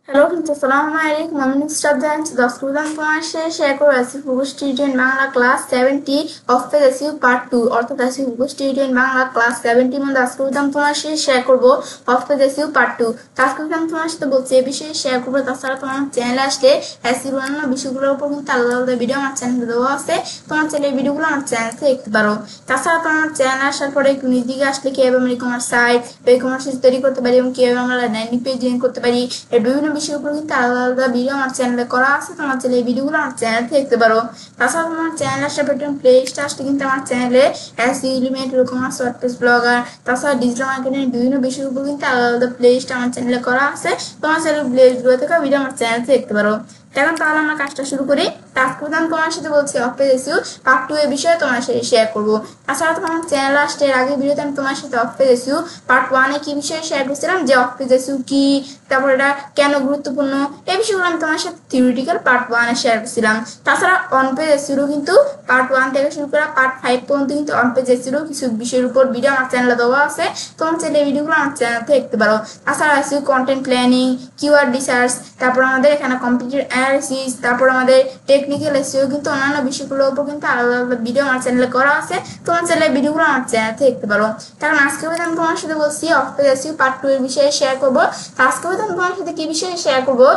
Hello friends, আসসালামু আলাইকুম। আমি নুসরাত জাহান দশকুদান তোমার সাথে শেয়ার করে আছি ফুগো student Bangla class 70 of page SU part 2 অর্থাৎ এসইউ ফুগো স্টুডেন্ট বাংলা ক্লাস 70 মধ্যে আজকে তোমার সাথে শেয়ার করবো অফ পেজ এসইউ পার্ট 2। আজকে তোমার সাথে বলছি এই বিষয়ে শেয়ার করবো। তাছাড়া তোমার চ্যানেলে আসলে এসইউর অন্য বিষয়গুলোর উপর কিন্তু আলাদা আলাদা ভিডিও আমার চ্যানেলে দেওয়া আছে। তোমার চ্যানেল এই ভিডিওগুলো আমার চ্যানেল থেকে দেখতে পারো। তাছাড়া তোমার চ্যানেলে আসার পরে একটু নিজ দিকে আসলে কিভাবে আমরা ই-কমার্স সাইট ই-কমার্স তৈরি করতে পারি এবং কিভাবে আমরা ল্যান্ডিং পেজ ডিজাইন করতে পারি এর বিভিন্ন বিষয়ের উপর কিন্তু আলাদা আলাদা ভিডিও আমার চ্যানেলে করা আছে। তোমার চ্যানেলে এই ভিডিওগুলো আমার চ্যানেল থেকে দেখতে পারো। তাছাড়া তোমার চ্যানেলে আসলে প্লে লিস্টে আসলে কিন্তু আমার চ্যানেলে SEO element ecommerce WordPress blogger তাছাড়া ডিজিটাল মার্কেটিং বিভিন্ন বিষয়ের উপর কিন্তু আলাদা আলাদা প্লে লিস্ট আমার চ্যানেলে করা আছে। তোমার চ্যানেল প্লে লিস্টগুলো থেকে ভিডিও আমার চ্যানেল থেকে দেখতে পারো। এখন তাহলে আমরা কাজটা শুরু করি। টাস্ক প্রধান তোমার সাথে বলছি অফ পেজ এসইউ পার্ট 2 এর বিষয়ে তোমার সাথে শেয়ার করবো। তাছাড়া তোমার চ্যানেল আসতে এর আগে ভিডিওতে আমি তোমার সাথে অফ পেজ এসইউ পার্ট 1 এ কি বিষয়ে শেয়ার করছিলাম, যে অফ পেজ এসইউ কি, তারপর এটা কেন গুরুত্বপূর্ণ, এই বিষয়গুলো আমি তোমার সাথে থিওরিটিক্যাল পার্ট 1 এ শেয়ার করছিলাম। তাছাড়া অন পেজ এসইউ কিন্তু পার্ট 1 থেকে শুরু করে পার্ট 5 পর্যন্ত কিন্তু অন পেজ এসইউ কিছু বিষয়ের উপর ভিডিও আমার চ্যানেলে দেওয়া আছে। তোমার চ্যানেলে এই ভিডিওগুলো আমার চ্যানেল থেকে দেখতে পারো। তাছাড়া SU content planning, keyword research, তারপর আমাদের এখানে কম্পিউটার অ্যানালিসিস, তারপর আমাদের টেকনিক্যাল এসইউ কিন্তু অন্যান্য বিষয়গুলোর উপর কিন্তু আলাদা আলাদা ভিডিও আমার চ্যানেলে করা আছে। তোমার চ্যানেলে ভিডিওগুলো আমার চ্যানেল থেকে দেখতে পারো। কারণ আজকে আমি তোমার সাথে বলছি অফ পেজ এসইউ পার্ট 2 এর বিষয়ে শেয়ার করবো। আজকে আমি তোমার সাথে কি বিষয়ে শেয়ার করবো,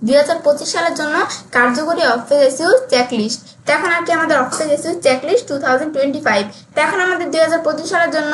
2025 সালের জন্য কার্যকরী অফ পেজ এসইউ চেকলিস্ট। এখন আর কি আমাদের অফ পেজ এসইউ চেকলিস্ট 2025। এখন আমাদের 2025 সালের জন্য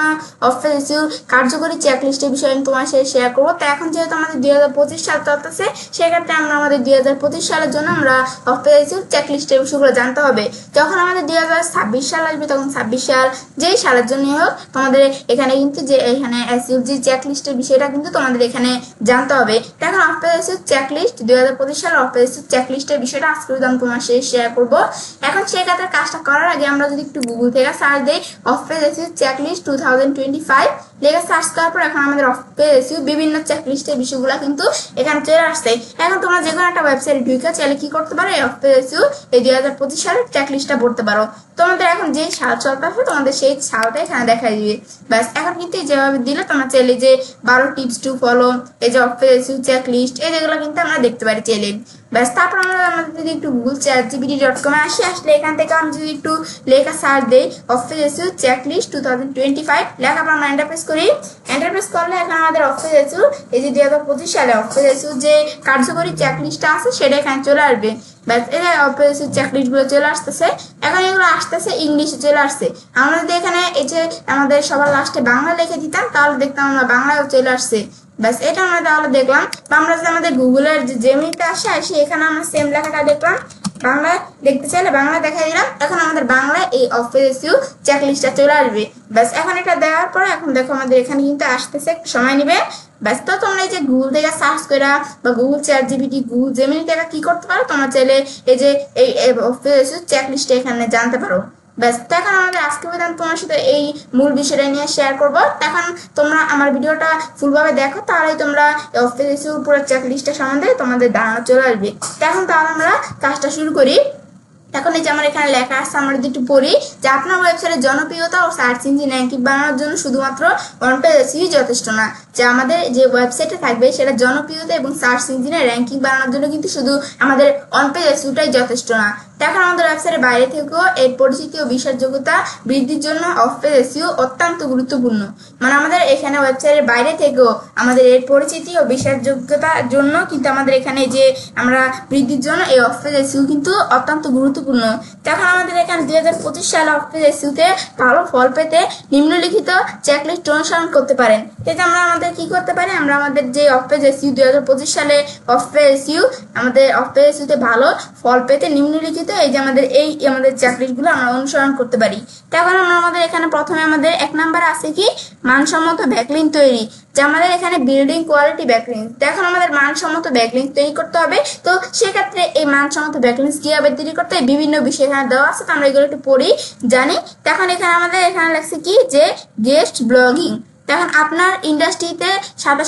অফ পেজ এসইউ কার্যকরী চেকলিস্টের বিষয়ে আমি তোমার সাথে শেয়ার করবো। তো এখন যেহেতু আমাদের 2025 সাল চলতেছে, সেক্ষেত্রে আমরা আমাদের 2025 সালের জন্য আমরা অফ পেজ এসইউ চেকলিস্টের বিষয়গুলো জানতে হবে। যখন আমাদের 2026 সাল আসবে, তখন 26 সাল যেই সালের জন্যই হোক তোমাদের এখানে কিন্তু যে এখানে এসইউ যে চেকলিস্টের বিষয়টা কিন্তু তোমাদের এখানে জানতে হবে। এখন অফ পেজ এসইউ চেকলিস্ট 2025 সালের অফ পেজ এসইউ চেকলিস্টের বিষয়টা আজকে আমি তোমার সাথে শেয়ার করবো। এখন সেই কাজটা করার আগে আমরা যদি একটু গুগল থেকে সার্চ দিই অফ পেজ এসইউ চেকলিস্ট 2025 লেখা সার্চ করার পর এখন আমাদের অফ পেজ এসইউ বিভিন্ন চেকলিস্টের বিষয়গুলো কিন্তু এখানে চলে আসছে। এখন তোমরা যে কোনো একটা ওয়েবসাইটে ঢুকে চাইলে কি করতে পারো, এই অফ পেজ এসইউ এই 2025 সালের চেকলিস্টটা পড়তে পারো। তোমাদের এখন যে সাল চলতেছে তোমাদের সেই সালটা এখানে দেখাই দিবে। ব্যাস এখন কিন্তু যেভাবে দিলে তোমরা চাইলে যে 12 টিপস টু ফলো, এই যে অফ পেজ এসইউ চেকলিস্ট, এই যেগুলো কিন্তু আমরা দেখতে পারি চাইলে। ব্যাস তারপর আমরা আমাদের যদি একটু গুগল ChatGPT.com এ আসলে এখান থেকে আমি যদি একটু লেখা সার্চ দিই অফ পেজ এসইউ চেকলিস্ট 2025 লেখা পর আমরা এন্টার প্রেস করি। এন্টার প্রেস করলে এখন আমাদের অফ পেজ এসইউ এই যে 2025 সালে অফ পেজ এসইউ যে কার্যকরী চেকলিস্টটা আছে সেটা এখানে চলে আসবে। ব্যাস এই অফ পেজ এসইউ চেকলিস্ট গুলো চলে আসতেছে। এখন এগুলো আসতেছে ইংলিশে চলে আসছে। আমরা যদি এখানে এই যে আমাদের সবার লাস্টে বাংলা লিখে দিতাম তাহলে দেখতাম আমরা বাংলায়ও চলে আসছে। ব্যাস এটা আমরা তাহলে দেখলাম। বা আমরা যদি আমাদের গুগলের যে জেমিনিতে আসে এখানে আমরা সেম লেখাটা দেখলাম, বাংলা দেখতে চাইলে বাংলা দেখাই দিলাম। এখন আমাদের বাংলায় এই অফ পেজ এসইউ চেকলিস্টটা চলে আসবে। ব্যাস এখন এটা দেওয়ার পরে এখন দেখো আমাদের এখানে কিন্তু আসতেছে, একটু সময় নিবে। ব্যাস তো তোমরা এই যে গুগল থেকে সার্চ করা বা গুগল ChatGPT, গুগল জেমিনি থেকে কি করতে পারো, তোমরা চাইলে এই যে এই অফ পেজ এসইউ চেকলিস্টটা এখানে জানতে পারো। ব্যাস এখন আমাদের আজকে তোমার সাথে এই মূল বিষয়টা নিয়ে শেয়ার করবো। এখন তোমরা আমার ভিডিওটা ফুলভাবে দেখো, তাহলে তোমরা অফ পেজ এসইউ পুরো চেকলিস্টটা সম্বন্ধে তোমাদের ধারণা চলে আসবে। এখন তাহলে আমরা কাজটা শুরু করি। এখন এই যে আমার এখানে লেখা আছে, আমরা যদি একটু পড়ি যে আপনার ওয়েবসাইটের জনপ্রিয়তা ও সার্চ ইঞ্জিন র্যাঙ্কিং বাড়ানোর জন্য শুধুমাত্র অন পেজ এসইউ যথেষ্ট না, যে আমাদের যে ওয়েবসাইটে থাকবে সেটা জনপ্রিয়তা এবং সার্চ ইঞ্জিনের র্যাঙ্কিং বাড়ানোর জন্য কিন্তু শুধু আমাদের অন পেজ এসইউটাই যথেষ্ট না। এখন আমাদের ওয়েবসাইটের বাইরে থেকেও এর পরিচিতি ও বিশ্বাসযোগ্যতা বৃদ্ধির জন্য অফ পেজ এসইউ অত্যন্ত গুরুত্বপূর্ণ। মানে আমাদের এখানে ওয়েবসাইটের বাইরে থেকেও আমাদের এর পরিচিতি ও বিশ্বাসযোগ্যতার জন্য কিন্তু আমাদের এখানে যে আমরা বৃদ্ধির জন্য এই অফ পেজ এসইউ কিন্তু অত্যন্ত গুরুত্বপূর্ণ। এখন আমাদের এখানে 2025 সালে অফ পেজ এসইউতে ভালো ফল পেতে নিম্নলিখিত চেকলিস্ট অনুসরণ করতে পারেন। এতে আমরা আমাদের কি করতে পারি, আমরা আমাদের যে অফ পেজ এসইউ 2025 সালে অফ পেজ এসইউ আমাদের অফ পেজ এসইউতে ভালো ফল পেতে নিম্নলিখিত এই যে আমাদের চেকলিস্টগুলো আমরা অনুসরণ করতে পারি। তখন আমরা আমাদের এখানে প্রথমে আমাদের 1 নম্বরে আছে কি মানসম্মত ব্যাকলিঙ্ক তৈরি, যে আমাদের এখানে বিল্ডিং কোয়ালিটি ব্যাকলিঙ্ক। এখন আমাদের মানসম্মত ব্যাকলিঙ্ক তৈরি করতে হবে। তো সেক্ষেত্রে এই মানসম্মত ব্যাকলিঙ্ক কিভাবে তৈরি করতে হয় বিভিন্ন বিষয় এখানে দেওয়া আছে, তো আমরা এগুলো একটু পড়ি জানি। তখন এখানে আমাদের এখানে লাগছে কি যে গেস্ট ব্লগিং। এখন আপনার ইন্ডাস্ট্রিতে সাথে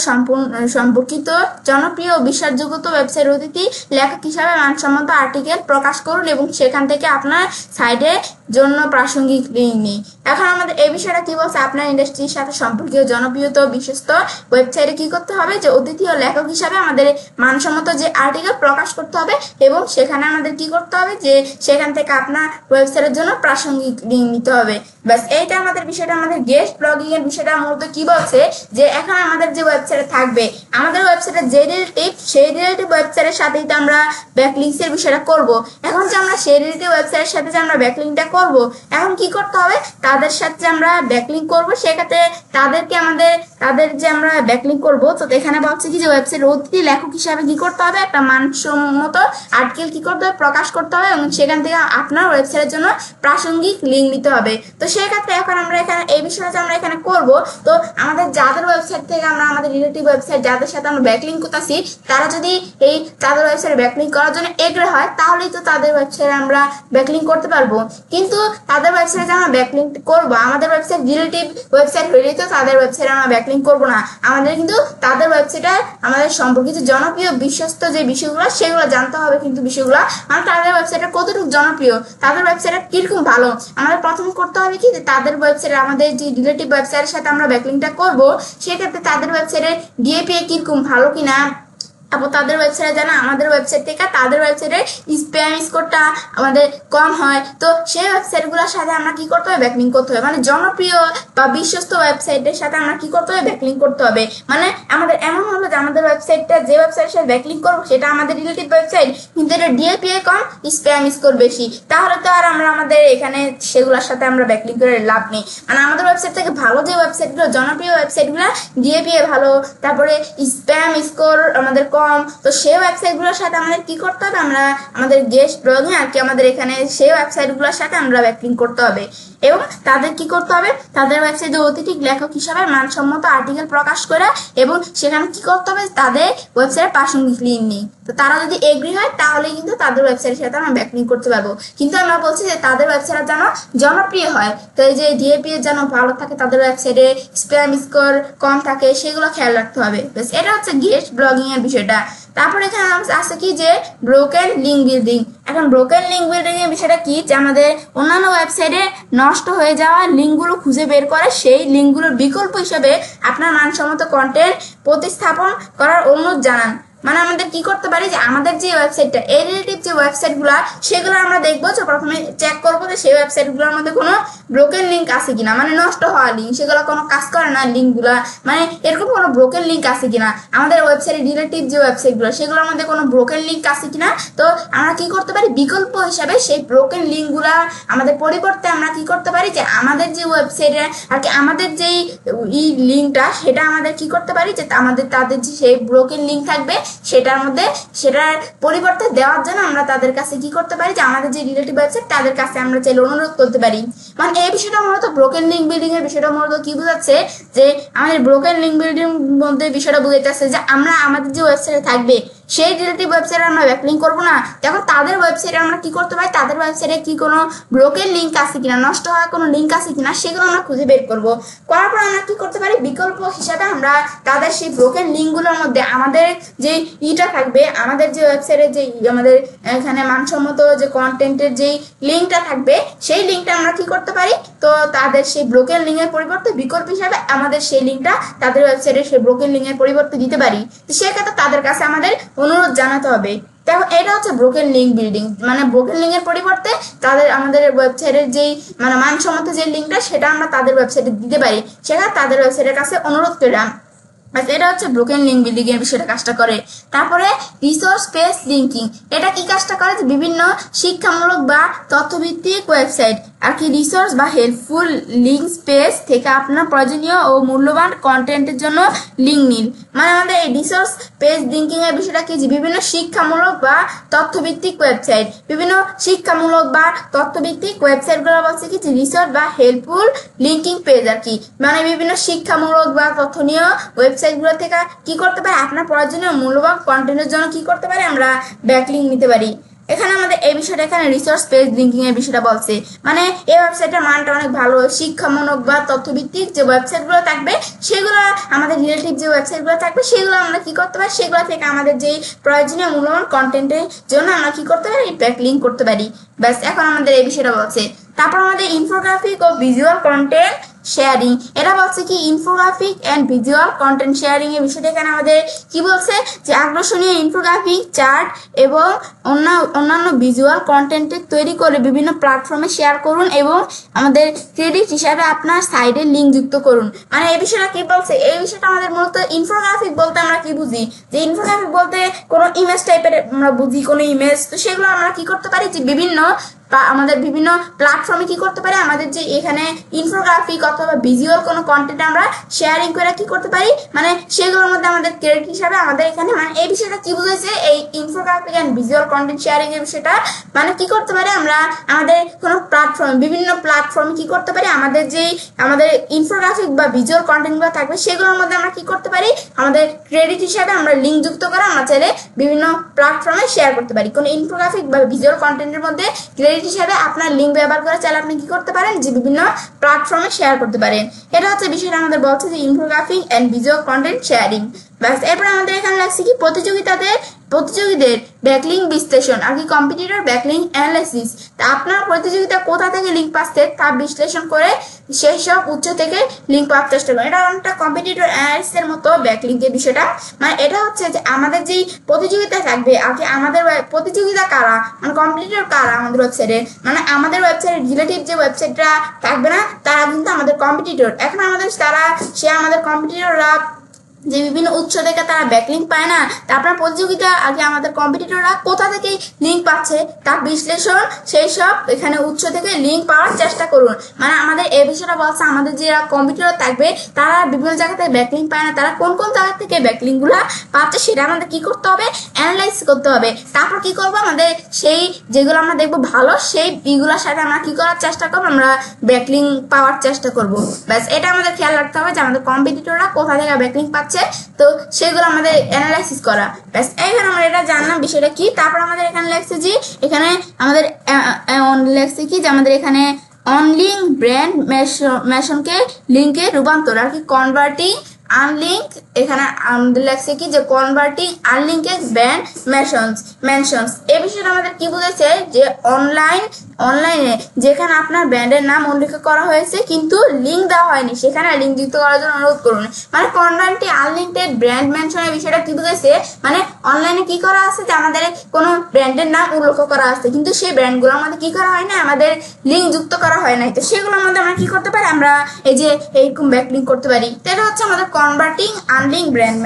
সম্পর্কিত জনপ্রিয় ও বিশ্বাসযোগ্য ওয়েবসাইট অতিথি লেখক হিসাবে মানসম্মত আর্টিকেল প্রকাশ করুন এবং সেখান থেকে আপনার সাইটে জন্য প্রাসঙ্গিক লিঙ্ক নেই। এখন আমাদের এই বিষয়টা কি বলছে, আপনার ইন্ডাস্ট্রির সাথে সম্পর্কিত জনপ্রিয়তা বিশ্বস্ত ওয়েবসাইটে কি করতে হবে, যে অতিথি ও লেখক হিসাবে আমাদের মানসম্মত যে আর্টিকেল প্রকাশ করতে হবে এবং সেখানে আমাদের কি করতে হবে, যে সেখান থেকে আপনার ওয়েবসাইটের জন্য প্রাসঙ্গিক লিঙ্ক নিতে হবে। ব্যাস এইটা আমাদের বিষয়টা। আমাদের গেস্ট ব্লগিং এর বিষয়টা মূলত কি বলছে, যে এখন আমাদের যে ওয়েবসাইটে থাকবে, আমাদের ওয়েবসাইটের যে রিলেটিভ সেই রিলেটিভ ওয়েবসাইটের সাথেই তো আমরা ব্যাকলিংকস এর বিষয়টা করব। এখন যে আমরা সেই রিলেটিভ ওয়েবসাইটের সাথে যে আমরা ব্যাকলিংকটা করব, এখন কি করতে হবে, তাদের সাথে যে আমরা ব্যাকলিংক করব সেক্ষেত্রে তাদেরকে তাদের যে আমরা ব্যাকলিংক করব, তো এখানে বলছে কি যে ওয়েবসাইট অতিথি লেখক হিসাবে কি করতে হবে, একটা মানসম্মত আর্টিকেল কি করতে হবে, প্রকাশ করতে হবে এবং সেখান থেকে আপনার ওয়েবসাইটের জন্য প্রাসঙ্গিক লিঙ্ক নিতে হবে। তো সেক্ষেত্রে এখন আমরা এখানে এই বিষয়টা আমরা এখানে করব। তো আমাদের যাদের ওয়েবসাইট থেকে আমরা আমাদের রিলেটিভ ওয়েবসাইট যাদের সাথে আমরা ব্যাকলিংক করতেছি, তারা যদি এই তাদের ওয়েবসাইটে ব্যাকলিংক করার জন্য এগ্রে হয়, তাহলেই তো তাদের ওয়েবসাইটে আমরা ব্যাকলিংক করতে পারবো। কিন্তু তাদের ওয়েবসাইটে আমরা ব্যাকলিংক করব, আমাদের ওয়েবসাইট রিলেটিভ ওয়েবসাইট হলেই তো তাদের ওয়েবসাইটে আমরা ব্যাকলিংক করব না। আমাদের কিন্তু তাদের ওয়েবসাইটে আমাদের সম্পর্কিত জনপ্রিয় বিশ্বস্ত যে বিষয়গুলো সেগুলো জানতে হবে। কিন্তু বিষয়গুলো মানে তাদের ওয়েবসাইটে কতটুকু জনপ্রিয়, তাদের ওয়েবসাইটে কিরকম ভালো, আমাদের প্রথম করতে হবে কি, তাদের ওয়েবসাইটে আমাদের যে রিলেটিভ ওয়েবসাইটের সাথে আমরা ব্যাকলিংকটা করব সেক্ষেত্রে তাদের ওয়েবসাইটে ডিএপিএ কিরকম ভালো কিনা, তারপর তাদের ওয়েবসাইটে জানা আমাদের ওয়েবসাইট থেকে তাদের ওয়েবসাইটে স্প্যাম স্কোরটা আমাদের কম হয়। তো সেই ওয়েবসাইটগুলোর সাথে আমরা কি করতে হবে, ব্যাকলিংক করতে হবে। মানে জনপ্রিয় বা বিশ্বস্ত ওয়েবসাইটের সাথে আমরা কি করতে হবে, ব্যাকলিংক করতে হবে। মানে আমাদের এমন হলো যে আমাদের ওয়েবসাইটটা যে ওয়েবসাইটের সাথে ব্যাকলিংক করবো সেটা আমাদের রিলেটিভ ওয়েবসাইট, কিন্তু এটা ডিএপিএ কম, স্প্যাম স্কোর বেশি, তাহলে তো আর আমরা আমাদের এখানে সেগুলোর সাথে আমরা ব্যাকলিংক করে লাভ নেই। মানে আমাদের ওয়েবসাইট থেকে ভালো যে ওয়েবসাইটগুলো, জনপ্রিয় ওয়েবসাইটগুলো, ডিএপিএ ভালো, তারপরে স্প্যাম স্কোর আমাদের কম, তো সেই ওয়েবসাইটগুলোর সাথে আমাদের কি করতে হবে, আমরা আমাদের গেস্ট ব্লগিং আর কি আমাদের এখানে সেই ওয়েবসাইটগুলোর সাথে আমরা ব্যাকলিংক করতে হবে এবং তাদের কি করতে হবে, তাদের ওয়েবসাইটে অতিথি লেখক হিসাবে মানসম্মত আর্টিকেল প্রকাশ করে এবং সেখানে কি করতে হবে, তাদের ওয়েবসাইটে প্রাসঙ্গিক লিঙ্ক নেই। তো তারা যদি এগ্রি হয় তাহলে কিন্তু তাদের ওয়েবসাইটের সাথে আমরা ব্যাকলিংক করতে পারবো। কিন্তু আমরা বলছি যে তাদের ওয়েবসাইট যেন জনপ্রিয় হয়, তো এই যে ডিএপিএ যেন ভালো থাকে, তাদের ওয়েবসাইটে স্প্যাম স্কোর কম থাকে, সেগুলো খেয়াল রাখতে হবে। বেশ, এটা হচ্ছে গেস্ট ব্লগিং এর বিষয়টা। তারপর এখানে আছে কি যে ব্রোকেন লিঙ্ক বিল্ডিং। এখন ব্রোকেন লিঙ্ক বিল্ডিং এর বিষয়টা কি, যে আমাদের অন্যান্য ওয়েবসাইটে নষ্ট হয়ে যাওয়া লিঙ্কগুলো খুঁজে বের করে সেই লিঙ্কগুলোর বিকল্প হিসেবে আপনার মানসম্মত কন্টেন্ট প্রতিস্থাপন করার অনুরোধ জানান। মানে আমাদের কি করতে পারি, যে আমাদের যে ওয়েবসাইটটা এই রিলেটিভ যে ওয়েবসাইটগুলো সেগুলো আমরা দেখবো, যে প্রথমে চেক করবো যে সেই ওয়েবসাইটগুলোর মধ্যে কোনো ব্রোকেন লিঙ্ক আছে কিনা, মানে নষ্ট হওয়া লিঙ্ক, সেগুলো কোনো কাজ করে না লিঙ্কগুলা, মানে এরকম কোনো ব্রোকেন লিঙ্ক আছে কিনা, আমাদের ওয়েবসাইটের রিলেটিভ যে ওয়েবসাইটগুলো সেগুলোর মধ্যে কোনো ব্রোকেন লিঙ্ক আছে কিনা। তো আমরা কি করতে পারি, বিকল্প হিসাবে সেই ব্রোকেন লিঙ্কগুলা আমাদের পরিবর্তে আমরা কি করতে পারি, যে আমাদের যে ওয়েবসাইটে আর কি আমাদের যেই লিঙ্কটা সেটা আমাদের কি করতে পারি, যে আমাদের তাদের যে সেই ব্রোকেন লিঙ্ক থাকবে সেটার পরিবর্তে দেওয়ার জন্য আমরা তাদের কাছে কি করতে পারি, যে আমাদের যে রিলেটিভ ওয়েবসাইট তাদের কাছে আমরা চাইলে অনুরোধ করতে পারি। মানে এই বিষয়টা মূলত ব্রোকেন লিঙ্ক বিল্ডিং এর বিষয়টা মূলত কি বোঝাচ্ছে, যে আমাদের ব্রোকেন লিঙ্ক বিল্ডিং মধ্যে বিষয়টা বুঝাইতেছে যে আমরা আমাদের যে ওয়েবসাইটে থাকবে সেই রিলেটিভ ওয়েবসাইটে আমরা ব্যাকলিংক করবো না, তখন তাদের ওয়েবসাইটে আমরা কি করতে পারি, তাদের ওয়েবসাইটে কি কোনো ব্রোকেন লিঙ্ক আছে কিনা, নষ্ট হওয়া কোনো লিঙ্ক আছে কিনা, সেগুলো আমরা খুঁজে বের করবো। করার পর আমরা কি করতে পারি, বিকল্প হিসাবে আমরা তাদের সেই ব্রোকেন লিঙ্কগুলোর মধ্যে আমাদের যে থাকবে, আমাদের যে ওয়েবসাইটে যে আমাদের এখানে মানসম্মত যে কন্টেন্টের যেই লিঙ্কটা থাকবে সেই লিঙ্কটা আমরা কি করতে পারি, তো তাদের সেই ব্রোকেন লিঙ্কের পরিবর্তে বিকল্প হিসাবে আমাদের সেই লিঙ্কটা তাদের ওয়েবসাইটে সেই ব্রোকেন লিঙ্কের পরিবর্তে দিতে পারি। তো সেক্ষেত্রে তাদের কাছে আমাদের অনুরোধ জানাতে হবে। দেখো, এটা হচ্ছে ব্রোকেন লিঙ্ক বিল্ডিং। মানে ব্রোকেন লিঙ্কের পরিবর্তে আমাদের ওয়েবসাইটের যেই মানে মানসম্মত যে লিঙ্কটা সেটা আমরা তাদের ওয়েবসাইটে দিতে পারি, সেটা তাদের ওয়েবসাইটের কাছে অনুরোধ করলাম। এটা হচ্ছে ব্রোকেন লিঙ্ক বিল্ডিং এর বিষয়টা কাজটা করে। তারপরে রিসোর্স বেস লিঙ্কিং, এটা কি কাজটা করে, যে বিভিন্ন শিক্ষামূলক বা তথ্যভিত্তিক ওয়েবসাইট আর কি রিসোর্স বা হেল্পফুল লিঙ্ক স্পেস থেকে আপনার প্রয়োজনীয় ও মূল্যবান কন্টেন্টের জন্য লিঙ্ক নিন। মানে আমাদের এই রিসোর্স পেজ লিঙ্কিং এর বিষয়টা কি, যে বিভিন্ন শিক্ষামূলক বা তথ্যভিত্তিক ওয়েবসাইট, বিভিন্ন শিক্ষামূলক বা তথ্যভিত্তিক ওয়েবসাইট গুলো বলছে কি, যে রিসোর্স বা হেল্পফুল লিঙ্কিং পেজ আর কি, মানে বিভিন্ন শিক্ষামূলক বা তথ্যনীয় ওয়েবসাইট গুলো থেকে কি করতে পারি, আপনার প্রয়োজনীয় মূল্যবান কন্টেন্টের জন্য কি করতে পারি, আমরা ব্যাকলিঙ্ক নিতে পারি। এখানে আমাদের এই বিষয়টা এখানে রিসোর্স পেজ লিঙ্কিং এর বিষয়টা বলছে, মানে এই ওয়েবসাইটের মানটা অনেক ভালো, শিক্ষামূলক বা তথ্যভিত্তিক যে ওয়েবসাইট গুলো থাকবে সেগুলো আমাদের রিলেটিভ যে ওয়েবসাইট গুলো থাকবে সেগুলো আমরা কি করতে পারি, সেগুলো থেকে আমাদের যে প্রয়োজনীয় মূল্যবান কন্টেন্টের জন্য আমরা কি করতে পারি, ব্যাকলিঙ্ক করতে পারি। ব্যাস, এখন আমাদের এই বিষয়টা বলছে। তারপর আমাদের ইনফোগ্রাফিক ও ভিজুয়াল কন্টেন্ট শেয়ারিং, এটা বলছে কি infographic and visual content sharing এর বিষয়টা এখানে আমাদের কি বলছে যে আকর্ষণীয় ইনফোগ্রাফিক, চার্ট এবং অন্যান্য ভিজুয়াল কন্টেন্ট তৈরি করে বিভিন্ন প্ল্যাটফর্মে শেয়ার করুন এবং আমাদের ক্রেডিট হিসাবে আপনার সাইডে লিঙ্ক যুক্ত করুন। মানে এই বিষয়টা কি বলছে, এই বিষয়টা আমাদের মূলত ইনফোগ্রাফিক বলতে আমরা কি বুঝি, যে ইনফোগ্রাফিক বলতে কোনো ইমেজ টাইপের আমরা বুঝি, কোনো ইমেজ, তো সেগুলো আমরা কি করতে পারি যে বিভিন্ন আমাদের বিভিন্ন প্ল্যাটফর্মে কি করতে পারি, আমাদের যে এখানে ইনফোগ্রাফিক অথবা ভিজুয়াল কোনো কন্টেন্ট আমরা শেয়ারিং করে কি করতে পারি, মানে সেগুলোর মধ্যে আমাদের ক্রেডিট হিসাবে আমাদের এখানে, মানে এই বিষয়টা কি বুঝেছে এই infographic and visual content sharing এর বিষয়টা, মানে কি করতে পারি আমরা আমাদের কোনো প্ল্যাটফর্ম, বিভিন্ন প্ল্যাটফর্মে কি করতে পারি, আমাদের যে আমাদের ইনফোগ্রাফিক বা ভিজুয়াল কন্টেন্ট গুলো থাকবে সেগুলোর মধ্যে আমরা কি করতে পারি, আমাদের ক্রেডিট হিসাবে আমরা লিঙ্ক যুক্ত করে আমরা চাইলে বিভিন্ন প্ল্যাটফর্মে শেয়ার করতে পারি। কোনো ইনফোগ্রাফিক বা ভিজুয়াল কন্টেন্টের মধ্যে ক্রেডিট হিসাবে আপনার লিঙ্ক ব্যবহার করে চাইলে আপনি কি করতে পারেন, যে বিভিন্ন প্ল্যাটফর্মে শেয়ার করতে পারেন। এটা হচ্ছে বিষয়টা আমাদের বলছে যে infographic and visual content sharing. ব্যাস, এরপর আমাদের এখানে লাগছে কি প্রতিযোগীদের ব্যাকলিঙ্ক বিশ্লেষণ আর কি কম্পিটিটর ব্যাকলিঙ্ক অ্যানালাইসিস। তা আপনার প্রতিযোগিতা কোথা থেকে লিঙ্ক পাচ্ছে তা বিশ্লেষণ করে সেই সব উৎস থেকে লিঙ্ক পাওয়ার চেষ্টা করেন। এটা অনেকটা কম্পিটিটর অ্যানালাইসিসের মতো ব্যাকলিঙ্কের বিষয়টা। মানে এটা হচ্ছে যে আমাদের যেই প্রতিযোগিতা থাকবে আর কি, আমাদের প্রতিযোগিতা কারা, মানে কম্পিটিটর কারা আমাদের ওয়েবসাইটে, মানে আমাদের ওয়েবসাইটের রিলেটিভ যে ওয়েবসাইটটা থাকবে না তারা কিন্তু আমাদের কম্পিটিটর। এখন আমাদের আমাদের কম্পিটিটররা যে বিভিন্ন উৎস থেকে তারা ব্যাকলিঙ্ক পায় না, তারপর প্রতিযোগিতা আগে আমাদের কম্পিটিটররা কোথা থেকে লিঙ্ক পাচ্ছে তার বিশ্লেষণ, সেই সব এখানে উৎস থেকে লিঙ্ক পাওয়ার চেষ্টা করুন। মানে আমাদের এই বিষয়টা বলছে আমাদের যে কম্পিটিটর থাকবে তারা বিভিন্ন জায়গা থেকে ব্যাকলিঙ্ক পায় না, তারা কোন কোন জায়গা থেকে ব্যাকলিঙ্ক গুলা পাচ্ছে সেটা আমাদের কি করতে হবে, অ্যানালাইজ করতে হবে। তারপর কি করবো, আমাদের সেই যেগুলো আমরা দেখবো ভালো সেই ইগুলোর সাথে আমরা কি করার চেষ্টা করবো, আমরা ব্যাকলিঙ্ক পাওয়ার চেষ্টা করবো। ব্যাস, এটা আমাদের খেয়াল রাখতে হবে যে আমাদের কম্পিটিটররা কোথা থেকে ব্যাকলিঙ্ক পাচ্ছে, তো সেগুলো আমাদের অ্যানালাইসিস করা। ব্যাস, এখানে আমরা এটা জানলাম বিষয়টা কি। তারপর আমাদের এখানে লেখছে যে এখানে আমাদের লেখছে কি যে আমাদের এখানে অনলিঙ্ক ব্র্যান্ড মেশনকে লিঙ্কে রূপান্তর আর কি কনভার্টিং আনলিঙ্ক, এখানে আমাদের লেখছে কি যে কনভার্টিং আনলিঙ্কেড ব্র্যান্ড মেনশনস। এই বিষয়টা আমাদের কি বুঝেছে যে অনলাইনে যেখানে আপনার ব্র্যান্ডের নাম উল্লেখ করা হয়েছে কিন্তু লিঙ্ক দেওয়া হয়নি সেখানে লিঙ্ক যুক্ত করার জন্য অনুরোধ করুন। মানে কনভার্টিং আনলিঙ্কেড ব্র্যান্ড মেনশনের বিষয়টা কি বুঝেছে, মানে অনলাইনে কি করা আছে যে আমাদের কোনো ব্র্যান্ডের নাম উল্লেখ করা আছে কিন্তু সেই ব্র্যান্ডগুলো আমাদের কি করা হয় না, আমাদের লিঙ্ক যুক্ত করা হয় নাই, তো সেগুলোর মধ্যে আমরা কি করতে পারি, আমরা এই যে এইরকম ব্যাকলিঙ্ক করতে পারি। তো এটা হচ্ছে আমাদের কনভার্টিং আনলিঙ্ক ব্র্যান্ড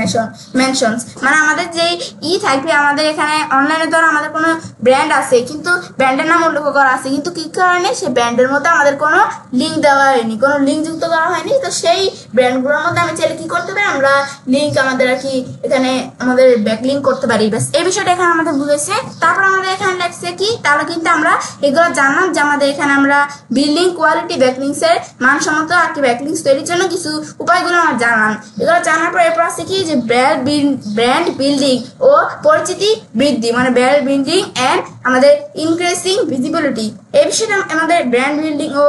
মেনশনস। মানে আমাদের যেই থাকবে আমাদের এখানে অনলাইনে ধরো আমাদের কোনো ব্র্যান্ড আছে কিন্তু ব্র্যান্ডের নাম উল্লেখ করা আছে কিন্তু কি কারণে সেই ব্র্যান্ডের মধ্যে আমাদের কোনো লিঙ্ক দেওয়া হয়নি, কোনো লিঙ্ক যুক্ত করা হয়নি, তো সেই ব্র্যান্ডগুলোর মধ্যে আমি চাইলে কি করতে পারি, আমরা লিঙ্ক আমাদের আর কি এখানে আমাদের ব্যাকলিঙ্ক করতে পারি। ব্যাস, এই বিষয়টা এখানে আমাদের বুঝেছে। তারপর আমাদের এখানে লাগছে কি, তাহলে কিন্তু আমরা এগুলো জানলাম যে আমাদের এখানে আমরা বিল্ডিং কোয়ালিটি ব্যাকলিঙ্কস এর মানসম্মত আর কি ব্যাকলিঙ্কস তৈরির জন্য কিছু উপায়গুলো আমরা জানলাম। এগুলো জানার পর এরপর আছে কি যে ব্র্যান্ড বিল্ডিং ও পরিচিতি বৃদ্ধি, মানে ব্র্যান্ড বিল্ডিং এন্ড আমাদের ইনক্রিজিং ভিজিবিলিটি। এই বিষয়টা আমাদের ব্র্যান্ড বিল্ডিং ও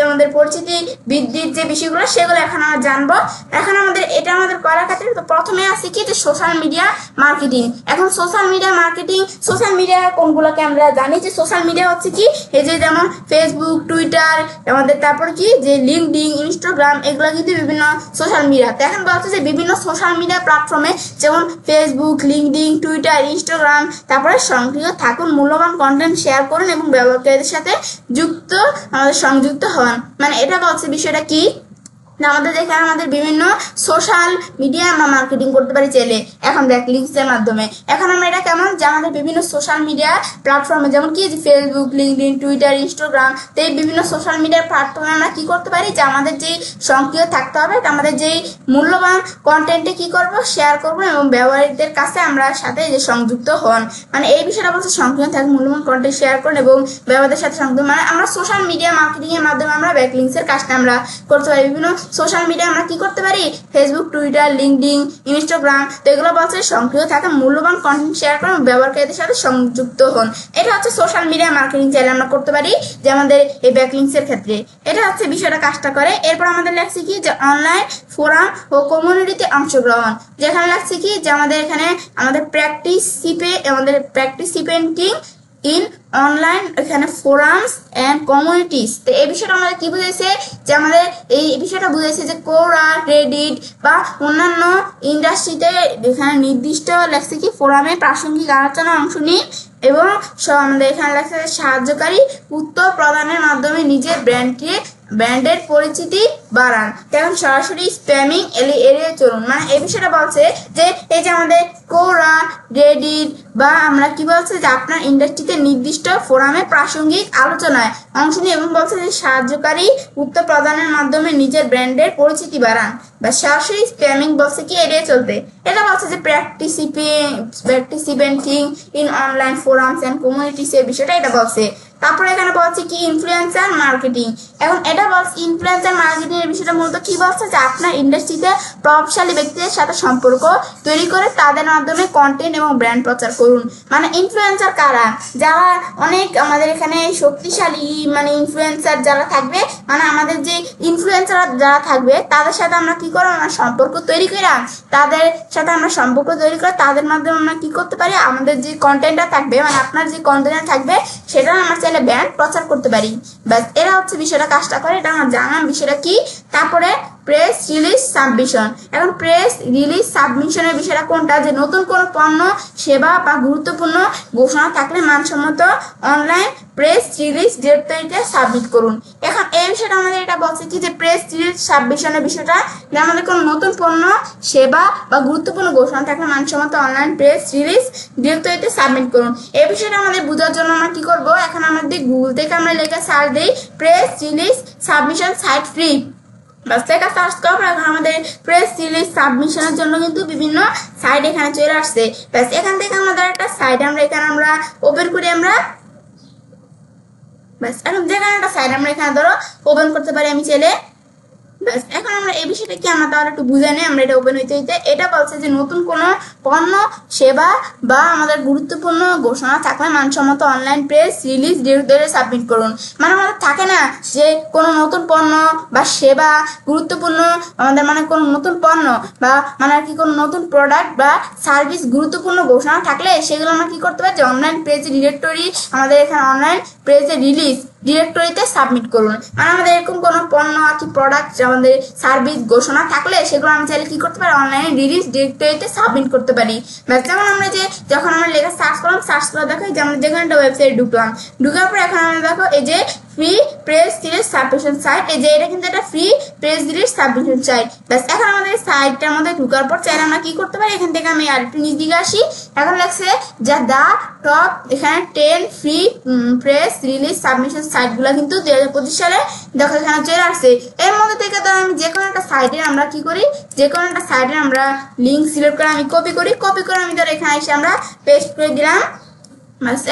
আমাদের পরিচিতি বৃদ্ধির যে বিষয়গুলো সেগুলো এখন আমরা জানবো। এখন আমাদের এটা আমাদের করার ক্ষেত্রে তো প্রথমে আছে কি যে সোশ্যাল মিডিয়া মার্কেটিং। এখন সোশ্যাল মিডিয়া কোনগুলোকে আমরা জানি যে সোশ্যাল মিডিয়া হচ্ছে কি এই যে যেমন ফেসবুক, টুইটার, আমাদের তারপর কি যে লিঙ্কডইন, ইনস্টাগ্রাম, এগুলো কিন্তু বিভিন্ন সোশ্যাল মিডিয়া। এখন বলছে যে বিভিন্ন সোশ্যাল মিডিয়া প্ল্যাটফর্মে যেমন ফেসবুক, লিঙ্কডইন, টুইটার, ইনস্টাগ্রাম, তারপরে সক্রিয় থাকুন, মূল্যবান কন্টেন্ট শেয়ার করুন এবং ব্যবহারকারীদের সাথে সংযুক্ত হন। মানে এটা বলছে বিষয়টা কি, আমাদের যেখানে আমাদের বিভিন্ন সোশ্যাল মিডিয়া আমরা মার্কেটিং করতে পারি চাইলে এখন ব্যাকলিঙ্কস এর মাধ্যমে। এখন আমরা এটা কেমন যে আমাদের বিভিন্ন সোশ্যাল মিডিয়া প্ল্যাটফর্মে যেমন কি ফেসবুক, লিঙ্কডইন, টুইটার, ইনস্টাগ্রাম, তো এই বিভিন্ন সোশ্যাল মিডিয়া প্ল্যাটফর্মে আমরা কি করতে পারি যে আমাদের যেই সক্রিয় থাকতে হবে, আমাদের যেই মূল্যবান কন্টেন্টে কি করব, শেয়ার করব এবং ব্যবহারীদের কাছে আমরা সাথে যে সংযুক্ত হন। মানে এই বিষয়টা বলছে সক্রিয় থাকুন, মূল্যবান কন্টেন্ট শেয়ার করুন এবং ব্যবহারীদের সাথে সংযুক্ত। মানে আমরা সোশ্যাল মিডিয়া মার্কেটিং এর মাধ্যমে আমরা ব্যাকলিঙ্কস এর কাজটা আমরা করতে পারি। বিভিন্ন সোশ্যাল মিডিয়া আমরা কি করতে পারি, ফেসবুক, টুইটার, লিঙ্কডইন, ইনস্টাগ্রাম, তো এগুলো বলছে সক্রিয় থাকা, মূল্যবান কন্টেন্ট শেয়ার করুন, ব্যবহারকারীদের সাথে সংযুক্ত হন। এটা হচ্ছে সোশ্যাল মিডিয়া মার্কেটিং চাইলে আমরা করতে পারি যে আমাদের এই ব্যাকলিঙ্কস এর ক্ষেত্রে। এটা হচ্ছে বিষয়টা কাজটা করে। এরপর আমাদের লাগছে কি যে অনলাইন ফোরাম ও কমিউনিটিতে অংশগ্রহণ, যেখানে লাগছে কি যে আমাদের এখানে আমাদের প্র্যাকটিসিপেন্টিং ইন অনলাইন এখানে ফোরামস এন্ড কমিউনিটিস। তো এই বিষয়টা আমাদের কি বুঝাইছে যে আমাদের এই বিষয়টা বুঝাইছে যে কোরা, রেডিট বা অন্যান্য ইন্ডাস্ট্রিতে এখানে নির্দিষ্ট লেখছে কি ফোরামে প্রাসঙ্গিক আলোচনায় অংশ নিন এবং আমাদের এখানে লেখছে সাহায্যকারী উত্তর প্রদানের মাধ্যমে নিজের ব্র্যান্ডের পরিচিতি বাড়ান। এখন সরাসরি স্প্যামিং এড়িয়ে চলুন। মানে এই বিষয়টা বলছে যে এই যে আমাদের কোরা, রেডিট বা আমরা কি বলছে যে আপনার ইন্ডাস্ট্রিতে নির্দিষ্ট ফোরামে প্রাসঙ্গিক আলোচনায় অংশ নিয়ে এবং বলছে যে সাহায্যকারী উত্তর প্রদানের মাধ্যমে নিজের ব্র্যান্ডের পরিচিতি বাড়ান বা সরাসরি স্প্যামিং বলছে কি এড়িয়ে চলতে। এটা বলছে যে participating in online forums and communities এর বিষয়টা এটা বলছে। তারপরে এখানে বলছে কি ইনফ্লুয়েন্সার মার্কেটিং। এখন এটা বলছে ইনফ্লুয়েন্সার মার্কেটিং এর বিষয়টা মূলত কি বলছে যে আপনার ইন্ডাস্ট্রিতে প্রভাবশালী ব্যক্তিদের সাথে সম্পর্ক তৈরি করে তাদের মাধ্যমে কন্টেন্ট এবং ব্র্যান্ড প্রচার করুন। মানে ইনফ্লুয়েন্সার কারা? যারা অনেক আমাদের এখানে শক্তিশালী মানে ইনফ্লুয়েন্সার যারা থাকবে, মানে আমাদের যে ইনফ্লুয়েন্সার যারা থাকবে তাদের সাথে আমরা কি করব, আমরা সম্পর্ক তৈরি করে তাদের মাধ্যমে আমরা কি করতে পারি, আমাদের যে কন্টেন্টটা থাকবে মানে আপনার যে কন্টেন্ট থাকবে সেটা আমরা চাইলে ব্র্যান্ড প্রচার করতে পারি। ব্যাস এরা হচ্ছে বিষয়টা কাজটা করে, এটা আমরা জানলাম বিষয়টা কি। তারপরে প্রেস রিলিজ সাবমিশন। এখন প্রেস রিলিজ সাবমিশনের বিষয়টা কোনটা, যে নতুন কোনো পণ্য, সেবা বা গুরুত্বপূর্ণ ঘোষণা থাকলে মানসম্মত অনলাইন প্রেস রিলিজ ডিরেক্টরিতে সাবমিট করুন। এখন এই বিষয়টা আমাদের এটা বলছে কি যে প্রেস রিলিজ সাবমিশনের বিষয়টা যে আমাদের কোনো নতুন পণ্য, সেবা বা গুরুত্বপূর্ণ ঘোষণা থাকলে মানসম্মত অনলাইন প্রেস রিলিজ ডিরেক্টরিতে সাবমিট করুন। এই বিষয়টা আমাদের বোঝার জন্য আমরা কি করব, এখন আমাদের গুগল থেকে আমরা লেখা সার্চ দিই press release submission site free, বাস লেখা সার্চ করার পর এখন আমাদের প্রেস রিলিজ সাবমিশনের জন্য কিন্তু বিভিন্ন সাইট এখানে চলে আসছে। ব্যাস এখান থেকে আমাদের একটা সাইট আমরা ওপেন করি আমরা, ব্যাস এখন যেখানে একটা সাইট আমরা এখানে ধরো ওপেন করতে পারি আমি চাইলে। ব্যাস এখন আমরা এই বিষয়টা কি আমরা তাহলে একটু বুঝে নিই। আমরা এটা ওপেন হইতে এটা বলছে যে নতুন কোনো পণ্য, সেবা বা আমাদের গুরুত্বপূর্ণ ঘোষণা থাকলে মানসম্মত অনলাইন প্রেস রিলিজ ডিরেক্টরিতে সাবমিট করুন। মানে আমাদের থাকে না যে কোনো নতুন পণ্য বা সেবা, গুরুত্বপূর্ণ আমাদের মানে কোনো নতুন পণ্য বা মানে আর কি কোনো নতুন প্রোডাক্ট বা সার্ভিস গুরুত্বপূর্ণ ঘোষণা থাকলে সেগুলো আমরা কি করতে পারি যে অনলাইন প্রেস ডিরেক্টরি, আমাদের এখানে অনলাইন প্রেস রিলিজ ডিরেক্টরিতে সাবমিট করুন। মানে আমাদের এরকম কোনো পণ্য আর কি প্রোডাক্ট আমাদের সার্ভিস ঘোষণা থাকলে সেগুলো আমি চাইলে কি করতে পারি, অনলাইনে রিলিজ ডিরেক্টরিতে সাবমিট করতে পারি। যেমন আমরা যখন আমরা লেখা সার্চ করে দেখো যে আমরা যেখানে একটা ওয়েবসাইট ঢুকার পর এখন আমরা দেখো এই যে free press release submission site, এই যে এটা কিন্তু একটা free press release submission site. ব্যাস এখন আমাদের সাইটটার মধ্যে ঢুকার পর চাইলে আমরা কি করতে পারি, এখান থেকে আমি আরেকটু নিচ দিকে আসি। এখন লাগছে যা দা টপ এখানে 10 ফ্রি প্রেস রিলিজ সাবমিশন সাইটগুলো কিন্তু 2025 সালে দেখো এখানে চলে আসছে। এর মধ্যে থেকে তো আমি যে কোনো একটা সাইটে আমরা কি করি, যে কোনো একটা সাইটে আমরা লিঙ্ক সিলেক্ট করে আমি কপি করে আমি ধর এখানে এসে আমরা পেস্ট করে দিলাম।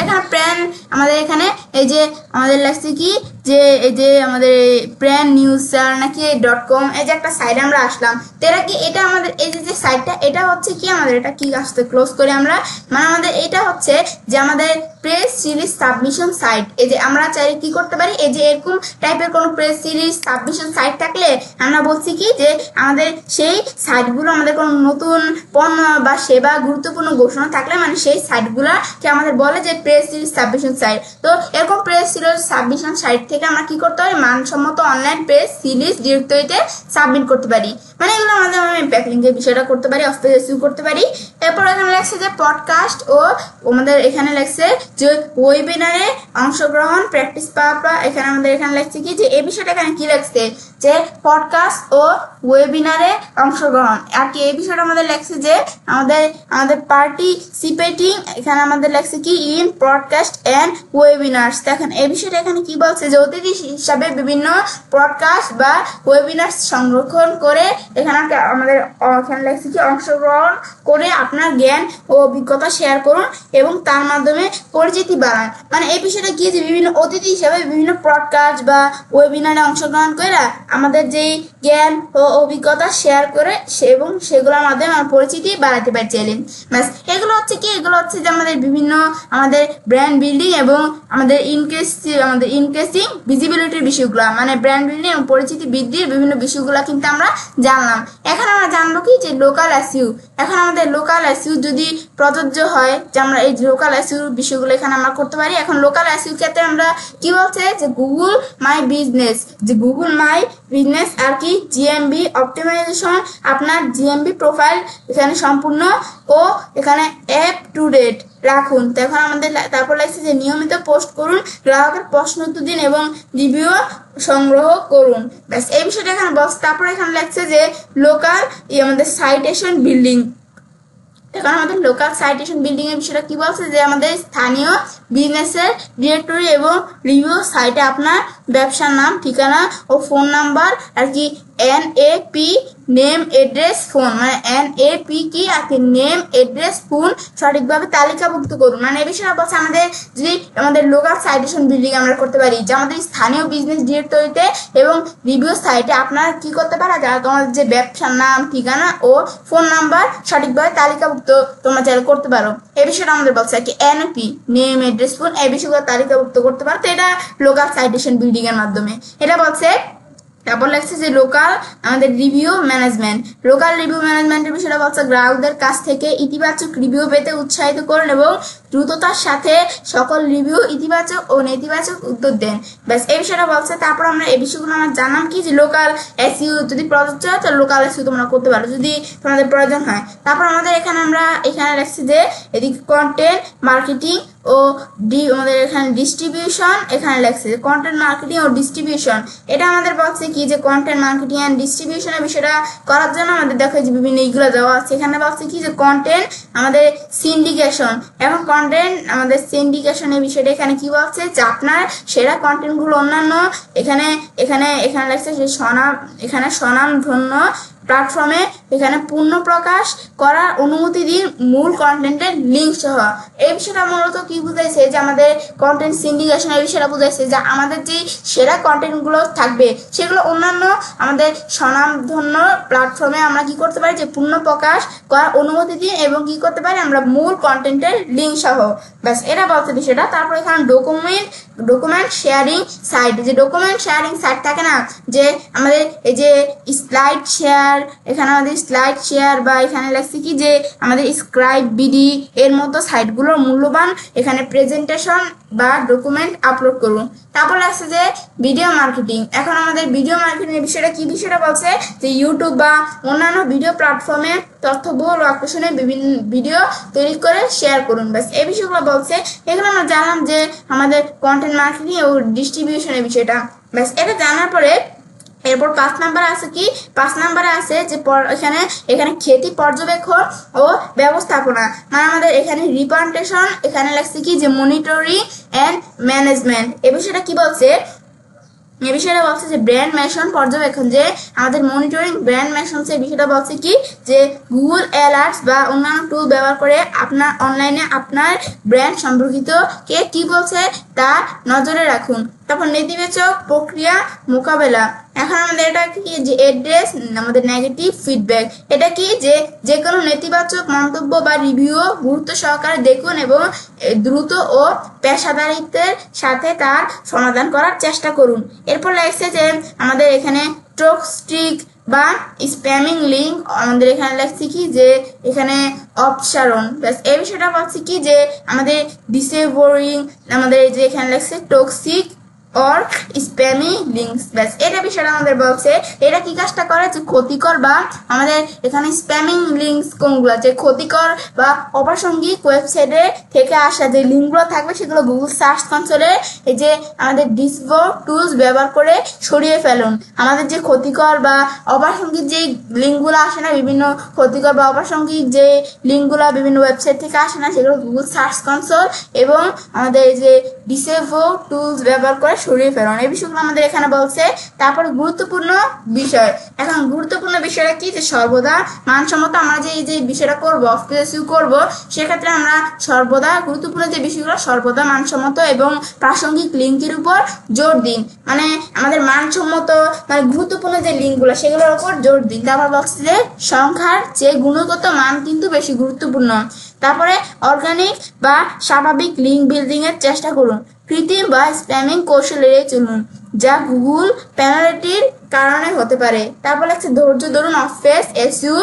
এখানে প্র্যান আমাদের এখানে এই যে আমাদের লাগছে কি যে এই যে আমাদের প্র্যান নিউজ নাকি .com এই যে একটা সাইট আমরা আসলাম। তো এটা কি, এটা আমাদের এই যে সাইটটা এটা হচ্ছে কি আমাদের এটা কি আসতে ক্লোজ করে আমরা মানে আমাদের এটা হচ্ছে যে আমাদের প্রেস রিলিজ সাবমিশন সাইট। এই যে আমরা চাইলে কি করতে পারি, এই যে এরকম টাইপের কোনো প্রেস রিলিজ সাবমিশন সাইট থাকলে আমরা বলছি কি যে আমাদের সেই সাইটগুলো আমাদের কোনো নতুন পণ্য বা সেবা গুরুত্বপূর্ণ ঘোষণা থাকলে মানে সেই সাইটগুলোকে আমাদের বলে যে প্রেস রিলিজ সাবমিশন সাইট। তো এরকম প্রেস রিলিজ সাবমিশন সাইট থেকে আমরা কি করতে পারি, মানসম্মত অনলাইন প্রেস রিলিজ ডিরেক্টরিতে সাবমিট করতে পারি। মানে এগুলো আমাদের ব্যাকলিংকের বিষয়টা করতে পারি, অফিস এসইউ করতে পারি। এরপর এখানে লাগছে যে পডকাস্ট ও আমাদের এখানে লাগছে যে ওয়েবিনারে অংশগ্রহণ প্র্যাকটিস পাওয়া। এখানে আমাদের এখানে লাগছে কি যে এই বিষয়টা এখানে কি লাগছে যে পডকাস্ট ও ওয়েবিনারে অংশগ্রহণ আর কি এই বিষয়টা আমাদের লাগছে যে আমাদের পার্টিসিপেটিং এখানে আমাদের লাগছে কি ইন পডকাস্ট এন্ড ওয়েবিনার্স। দেখেন এই বিষয়টা এখানে কি বলছে যে অতিথি হিসাবে বিভিন্ন পডকাস্ট বা ওয়েবিনার সংরক্ষণ করে এখানে আমাদের এখানে লাগছে কি অংশগ্রহণ করে আপনার জ্ঞান ও অভিজ্ঞতা শেয়ার করুন এবং তার মাধ্যমে পরিচিতি বাড়ান। মানে এই বিষয়টা কি যে বিভিন্ন অতিথি হিসাবে বিভিন্ন পডকাস্ট বা ওয়েবিনারে অংশগ্রহণ করে আমাদের যেই জ্ঞান ও অভিজ্ঞতা শেয়ার করে এবং সেগুলোর মাধ্যমে আমার পরিচিতি বাড়াতে পারি চ্যালেঞ্জ। ব্যাস এগুলো হচ্ছে কি, এগুলো হচ্ছে যে আমাদের বিভিন্ন আমাদের ব্র্যান্ড বিল্ডিং এবং আমাদের ইনক্রিজিং ভিজিবিলিটির বিষয়গুলো, মানে ব্র্যান্ড বিল্ডিং এবং পরিচিতি বৃদ্ধির বিভিন্ন বিষয়গুলো কিন্তু আমরা জানলাম। এখন আমরা জানবো কি যে লোকাল এসইউ। এখন আমাদের লোকাল লোকাল এসইউ যদি প্রযোজ্য হয়, যে আমরা এই লোকাল এসইউ বিষয়গুলো এখানে আমরা করতে পারি। এখন লোকাল এসইউ ক্ষেত্রে আমরা কি বলছে যে গুগল মাই বিজনেস, যে গুগল মাই বিজনেস আর কি জিএমবি অপটিমাইজেশন, আপনার জিএমবি প্রোফাইল এখানে সম্পূর্ণ ও এখানে অ্যাপ টু ডেট রাখুন। তো এখন আমাদের তারপর লাগছে যে নিয়মিত পোস্ট করুন, গ্রাহকের প্রশ্ন উত্তর দিন এবং রিভিউ সংগ্রহ করুন। ব্যাস এই বিষয়টা এখানে বক্স। তারপর এখানে লাগছে যে লোকাল আমাদের সাইটেশন বিল্ডিং। এখন আমাদের লোকাল সাইটেশন বিল্ডিং এর বিষয়টা কি বলছে যে আমাদের স্থানীয় বিজনেসের ডিরেক্টরি এবং রিভিউ সাইটে আপনার ব্যবসার নাম, ঠিকানা ও ফোন নাম্বার আর কি NAP নেম এড্রেস ফোন, মানে NAP কি আর কি নেম এড্রেস ফোন সঠিকভাবে তালিকাভুক্ত করুন। মানে এই বিষয়টা বলছে আমাদের যদি আমাদের লোকাল সাইটেশন বিল্ডিং আমরা করতে পারি, যে আমাদের স্থানীয় বিজনেস ডিরেক্টরিতে এবং রিভিউ সাইটে আপনারা কি করতে পারো, যারা তোমাদের যে ব্যবসার নাম, ঠিকানা ও ফোন নাম্বার সঠিকভাবে তালিকাভুক্ত তোমরা চাইলে করতে পারো। এই বিষয়টা আমাদের বলছে আর কি NAP নেম এড্রেস ফোন এই বিষয়গুলো তালিকাভুক্ত করতে পারো। তো এটা লোকাল সাইটেশন বিল্ডিং এর মাধ্যমে এটা বলছে। তারপর লাগছে যে লোকাল আমাদের রিভিউ ম্যানেজমেন্ট। লোকাল রিভিউ ম্যানেজমেন্টের বিষয়টা বলছে গ্রাহকদের কাছ থেকে ইতিবাচক রিভিউ পেতে উৎসাহিত করুন এবং দ্রুততার সাথে সকল রিভিউ ইতিবাচক ও নেতিবাচক উত্তর দেন। ব্যাস এই বিষয়টা বলছে। তারপর আমরা এই বিষয়গুলো আমরা জানলাম কি যে লোকাল এসইউ যদি প্রযোজ্য হয় তাহলে লোকাল এসইউ তোমরা করতে পারো যদি তোমাদের প্রয়োজন হয়। তারপর আমাদের এখানে লাগছে যে এদিকে কন্টেন্ট মার্কেটিং ও আমাদের এখানে ডিস্ট্রিবিউশন, এখানে লাগছে যে কন্টেন্ট মার্কেটিং ও ডিস্ট্রিবিউশন। এটা আমাদের বলছে কি যে কন্টেন্ট মার্কেটিং এন্ড ডিস্ট্রিবিউশনের বিষয়টা করার জন্য আমাদের দেখো যে বিভিন্ন এইগুলো দেওয়া আছে। এখানে বলছে কি যে কন্টেন্ট আমাদের সিন্ডিকেশন। এখন কন্টেন্ট আমাদের সিন্ডিকেশনের বিষয়টা এখানে কি বলছে যে আপনার সেরা কন্টেন্ট গুলো অন্যান্য এখানে এখানে এখানে লাগছে যে স্বনামধন্য প্ল্যাটফর্মে এখানে পূর্ণ প্রকাশ করার অনুমতি দিন মূল কন্টেন্টের লিঙ্ক সহ। এই বিষয়টা মূলত কি বুঝাইছে যে আমাদের কন্টেন্ট সিন্ডিকেশন এই বিষয়টা বুঝাইছে যে আমাদের যে সেরা কন্টেন্ট গুলো থাকবে সেগুলো অন্যান্য আমাদের স্বনামধন্য প্ল্যাটফর্মে আমরা কি করতে পারি যে পূর্ণ প্রকাশ করার অনুমতি দিন এবং কি করতে পারি আমরা মূল কন্টেন্টের লিঙ্ক সহ। ব্যাস এটা বলতে বিষয়টা। তারপর এখানে ডকুমেন্ট শেয়ারিং সাইট, যে ডকুমেন্ট শেয়ারিং সাইট থাকে না যে আমাদের এই যে স্লাইড শেয়ার, এখানে আমাদের স্লাইড শেয়ার বা এখানে লাগছে কি যে আমাদের স্ক্রাইব বিডি এর মতো সাইটগুলোর মূল্যবান এখানে প্রেজেন্টেশন বা ডকুমেন্ট আপলোড করুন। তারপর লাগছে যে ভিডিও মার্কেটিং। এখন আমাদের ভিডিও মার্কেটিং এর বিষয়টা কি বিষয়টা বলছে যে ইউটিউব বা অন্যান্য ভিডিও প্ল্যাটফর্মে তথ্যবহুল ও আকর্ষণীয় বিভিন্ন ভিডিও তৈরি করে শেয়ার করুন। ব্যাস এই বিষয়গুলো বলছে। এগুলো আমরা জানলাম যে আমাদের কন্টেন্ট মার্কেটিং ও ডিস্ট্রিবিউশনের বিষয়টা। ব্যাস এটা জানার পরে এরপর 5 নাম্বারে আছে কি 5 নাম্বারে আছে যে এখানে খ্যাতি পর্যবেক্ষণ ও ব্যবস্থাপনা, মানে আমাদের এখানে রিপ্রেজেন্টেশন, এখানে লাগছে কি যে মনিটরিং এন্ড ম্যানেজমেন্ট। এই বিষয়টা কি বলছে, এই বিষয়টা বলছে যে ব্র্যান্ড মেশন পর্যবেক্ষণ, যে আমাদের মনিটরিং ব্র্যান্ড মেশন এই বিষয়টা বলছে কি যে গুগল অ্যালার্টস বা অন্যান্য টুল ব্যবহার করে আপনার অনলাইনে আপনার ব্র্যান্ড সম্পর্কিত কে কি বলছে তা নজরে রাখুন। তারপর নেতিবাচক প্রক্রিয়া মোকাবেলা। এখন আমাদের এটা কি যে এড্রেস আমাদের নেগেটিভ ফিডব্যাক। এটা কি যে কোনো নেতিবাচক মন্তব্য বা রিভিউ গুরুত্ব সহকারে দেখুন এবং দ্রুত ও পেশাদারিত্বের সাথে তার সমাধান করার চেষ্টা করুন। এরপর লাগছে যে আমাদের এখানে টক্সিক বা স্প্যামিং লিঙ্ক, আমাদের এখানে লাগছে কি যে এখানে অপসারণ। ব্যাস এই বিষয়টা বলছে কি যে আমাদের ডিসেবরিং, আমাদের যে এখানে লাগছে টক্সিক or spammy links। ব্যাস এটা বিষয়টা আমাদের বলছে এটা কি কাজটা করে যে ক্ষতিকর বা আমাদের এখানে স্প্যামিং লিঙ্কস কোনগুলো, যে ক্ষতিকর বা অপ্রাসঙ্গিক ওয়েবসাইটে থেকে আসা যে লিঙ্কগুলো থাকবে সেগুলো গুগল সার্চ কনসোলে এই যে আমাদের ডিসবক টুলস ব্যবহার করে সরিয়ে ফেলুন। আমাদের যে ক্ষতিকর বা অপ্রাসঙ্গিক যে লিঙ্কগুলো আসে না, বিভিন্ন ক্ষতিকর বা অপ্রাসঙ্গিক যে লিঙ্কগুলো বিভিন্ন ওয়েবসাইট থেকে আসে না, সেগুলো গুগল সার্চ কনসোল এবং আমাদের এই যে ডিসেবক টুলস ব্যবহার করে সরিয়ে ফেলুন। এই বিষয়গুলো আমাদের এখানে বলছে। তারপরে গুরুত্বপূর্ণ বিষয়, এখন গুরুত্বপূর্ণ বিষয়টা কি যে সর্বদা মানসম্মত আমরা যে এই যে বিষয়টা করবো অফিসিউ করবো সেক্ষেত্রে আমরা সর্বদা গুরুত্বপূর্ণ যে বিষয়গুলো সর্বদা মানসম্মত এবং প্রাসঙ্গিক লিঙ্কের উপর জোর দিন, মানে আমাদের মানসম্মত মানে গুরুত্বপূর্ণ যে লিঙ্কগুলো সেগুলোর উপর জোর দিন। তারপর বলছে যে সংখ্যার চেয়ে গুণগত মান কিন্তু বেশি গুরুত্বপূর্ণ। তারপরে অর্গানিক বা স্বাভাবিক লিঙ্ক বিল্ডিং এর চেষ্টা করুন, কৃত্রিম বা স্প্যামিং কৌশল এড়িয়ে চলুন যা গুগল পেনাল্টির কারণে হতে পারে। তারপর লাগছে ধৈর্য ধরুন অফ পেজ এসইউ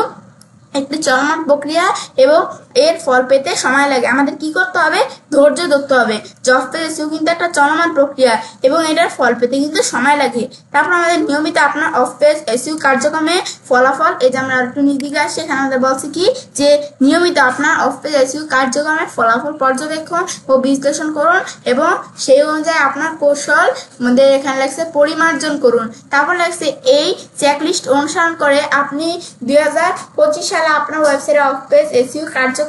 একটি চলমান প্রক্রিয়া এবং এর ফল পেতে সময় লাগে। আমাদের কি করতে হবে? ধৈর্য ধরতে হবে। জব পেজ এসইও কিন্তু একটা চলমান প্রক্রিয়া এবং এটার ফল পেতে কিন্তু সময় লাগে। তারপর আমাদের নিয়মিত আপনার অফ পেজ এসইও কার্যক্রমে ফলাফল, এই যে আমরা একটু নির্দিকে আসছি, এখানে আমাদের বলছি কি যে নিয়মিত আপনার অফ পেজ এসইও কার্যক্রমে ফলাফল পর্যবেক্ষণ ও বিশ্লেষণ করুন এবং সেই অনুযায়ী আপনার কৌশল আমাদের এখানে লাগছে পরিমার্জন করুন। তারপর লাগছে এই চেকলিস্ট অনুসরণ করে আপনি 2025 সালে আপনার ওয়েবসাইটে অফ পেজ এসইও কার্যক্রম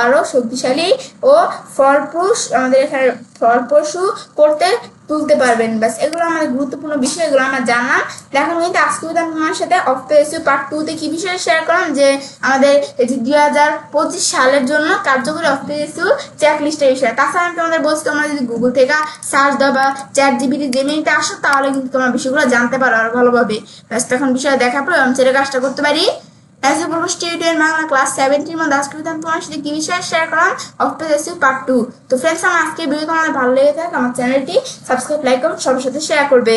আরো শক্তিশালী ও ফলপ্রসূ করতে তুলতে পারবেন। ব্যাস, এগুলো আমাদের গুরুত্বপূর্ণ বিষয়, এগুলো আমরা জানলাম। দেখুন কিন্তু আজকে তোমার সাথে অফ পেজ এসইও পার্ট 2 তে কি বিষয়ে শেয়ার করলাম যে আমাদের এই যে 2025 সালের জন্য কার্যকরী অফ পেজ এসইও চেকলিস্টের বিষয়। তাছাড়া আমি তোমাদের বলছি তোমরা যদি গুগল থেকে সার্চ দাও বা চ্যাটজিপিটি জেমিনিতে আসো তাহলে কিন্তু তোমার বিষয়গুলো জানতে পারো আরো ভালোভাবে। ব্যাস, এখন বিষয় দেখার পর আমি সেটা কাজটা করতে পারি। As a student Bangla class 70 মধ্যে আজকে তোমার সাথে কি বিষয়ে শেয়ার করলাম? Of page SEO part 2। তো ফ্রেন্ডস, আমার আজকে ভিডিও তোমাদের ভালো লেগে থাকে আমার চ্যানেলটি সাবস্ক্রাইব, লাইক এবং সবার সাথে শেয়ার করবে।